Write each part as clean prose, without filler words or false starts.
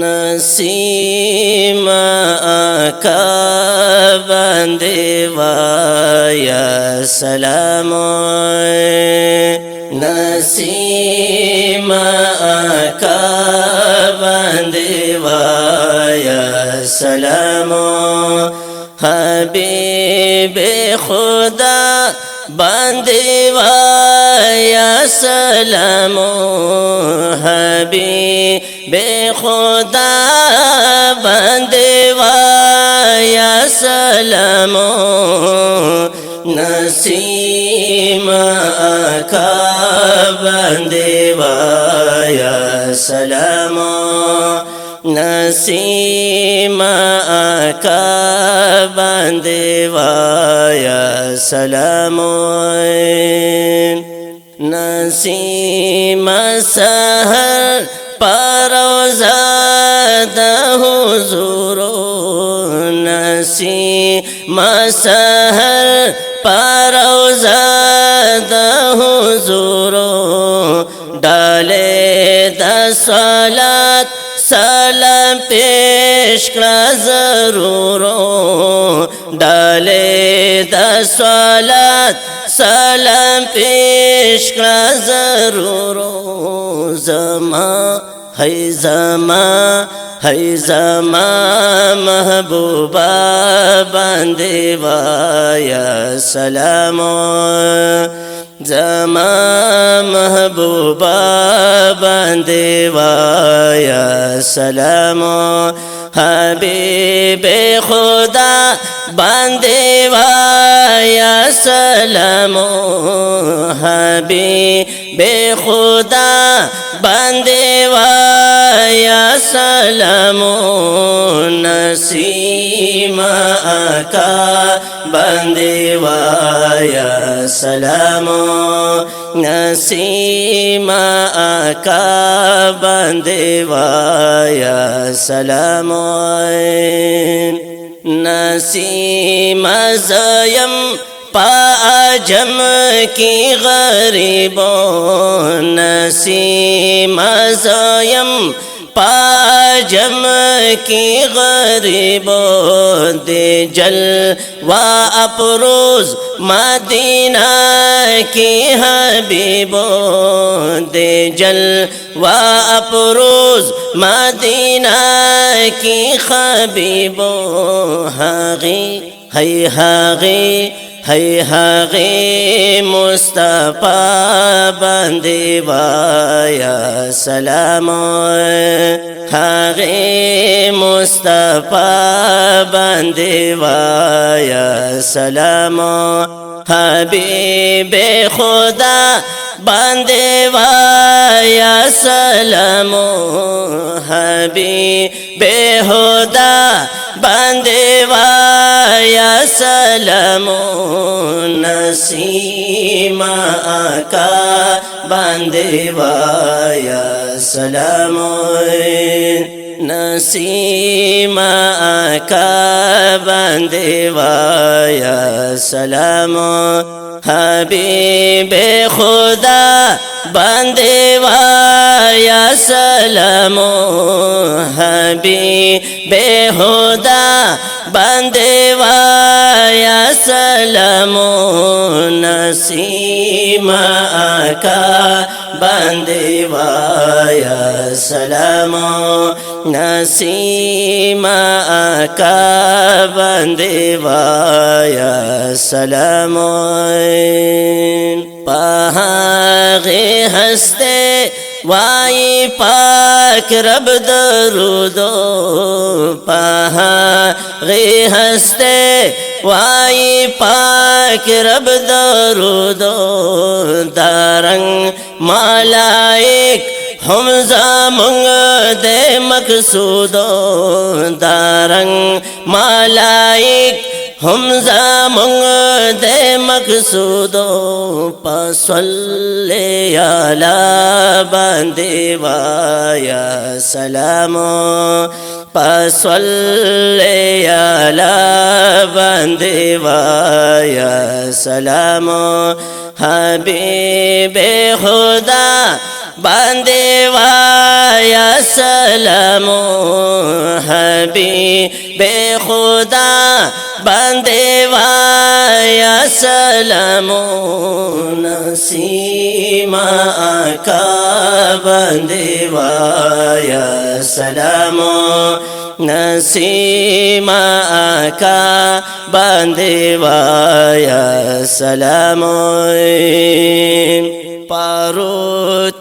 नसीम आका बंदेवाया सलाम नसीम आका बंदेवाया सलाम हबीबे खुदा बंदेवाया सलाम हबीबे खुदा बंदेवाया सलाम नसीम आका बंदेवाया सलाम नसीम आका बंदेवाया सलाम नसीम सहर परोज़ाद हुज़ूरो नसीम सहर परोज़ाद हुज़ूरो डाले दसलात सलाम पेश करा ज़रूरो डाले दसलात सलाम पेश करा ज़रूरो ज़मा है ज़मा महबूबा बंदेवाया सलाम ज़मा महबूबा बंदेवाया सलाम हबीबे खुदा बंदेवाया सलाम हबीबे खुदा बंदेवाया सलाम नसीम आका बंदेवाया सलाम नसीम आका बंदेवाया सलाम नसीम ज़यम पाजम की गरीबों नसीम ज़यम पाजम की गरीबों दे जलवा अफरोज़ मदीना की हबीबों दे जलवा अफरोज़ मदीना की हबीबों हागे मुस्तफ़ा बंदेवाया सलाम हागे मुस्तफ़ा बंदेवाया सलाम हबीबे खुदा बंदेवाया सलाम हबीबे खुदा बंदेवाया सलाम नसीम आका बंदेवाया सलाम नसीम आका बंदेवाया सलाम हबीबे खुदा बंदेवाया सलाम हबीबे खुदा बंदेवाया सलाम नसीम आका बंदेवाया सलाम नसीम आका बंदेवाया सलाम पहागे हंसते वाई पाक रब दरूदो पहागे हंसते वाई पाक रब दरूदो दारंग मालाइक हमजा मंग दे मकसूदो दारंग मालाइक हमजा मंग दे मकसूदो पसल्ले अला बंदेवाया सलाम पसल्ले अला बंदेवाया सलाम हबीबे खुदा बंदेवा या सलामो हबीबे खुदा बंदेवा या सलामो नसीमा आका बंदेवा या सलामो नसीमा आका बंदेवा या सलामो पारो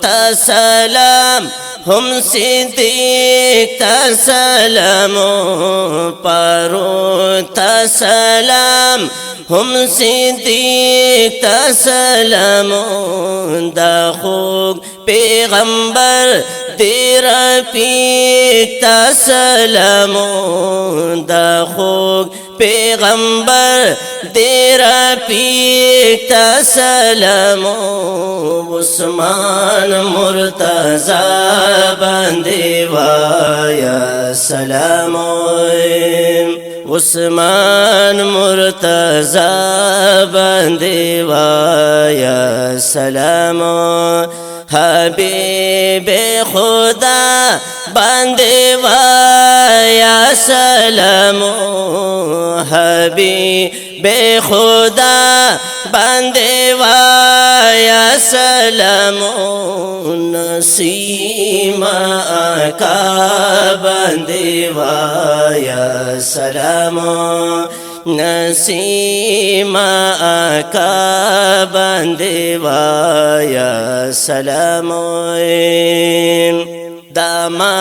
तसलाम हम सिद्दीक तसलामो पारो तसलाम हम सिद्दीक तसलामो दाखोग पैगंबर तेरा पीक तसलामो दाखोग पैगंबर तेरा पीक तसलामो उस्मान मुर्तज़ा बंदेवा या सलामो उस्मान मुर्तज़ा बंदेवा या सलामो हबीबे खुदा बंदेवा या सलामो हबीबे खुदा बंदेवा या सलामो नसीमा आका बंदेवा या सलामो नसीमा आका बंदेवा या सलामो दामा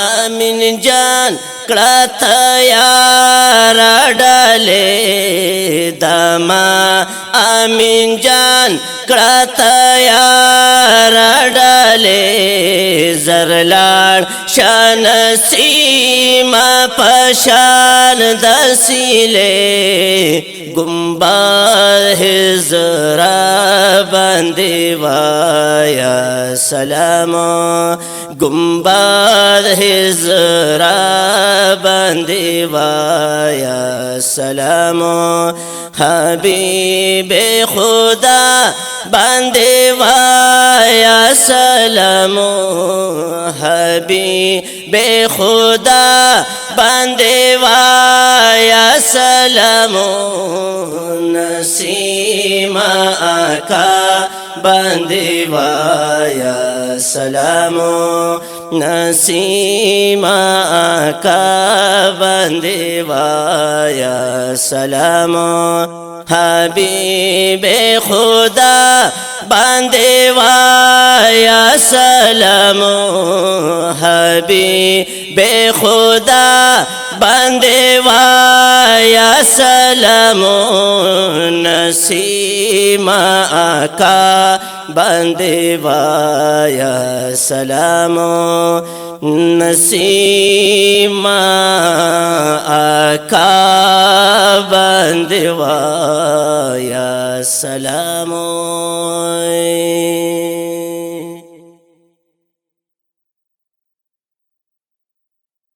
अमीन जान कड़ा यारा डाले दामा अमीन जान कड़ा यारा डाले जरलाड़ शान सीमा पशान दसीले गुम्बाद हिजरा बंदेवा या सलामो गुम्बाद हिजरा बंदेवा या सलामो हबीबे खुदा बंदेवा या सलामो हबीबे खुदा बंदेवा या सलामो नसीमा आका बंदेवा या सलामो नसीमा आका बंदेवा या सलामो हबीबे खुदा बंदेवा या सलामो हबीबे खुदा बंदेवा या सलामो नसीमा आका बंदेवा या सलामो नसीमा आका बंदेवा या सलामो।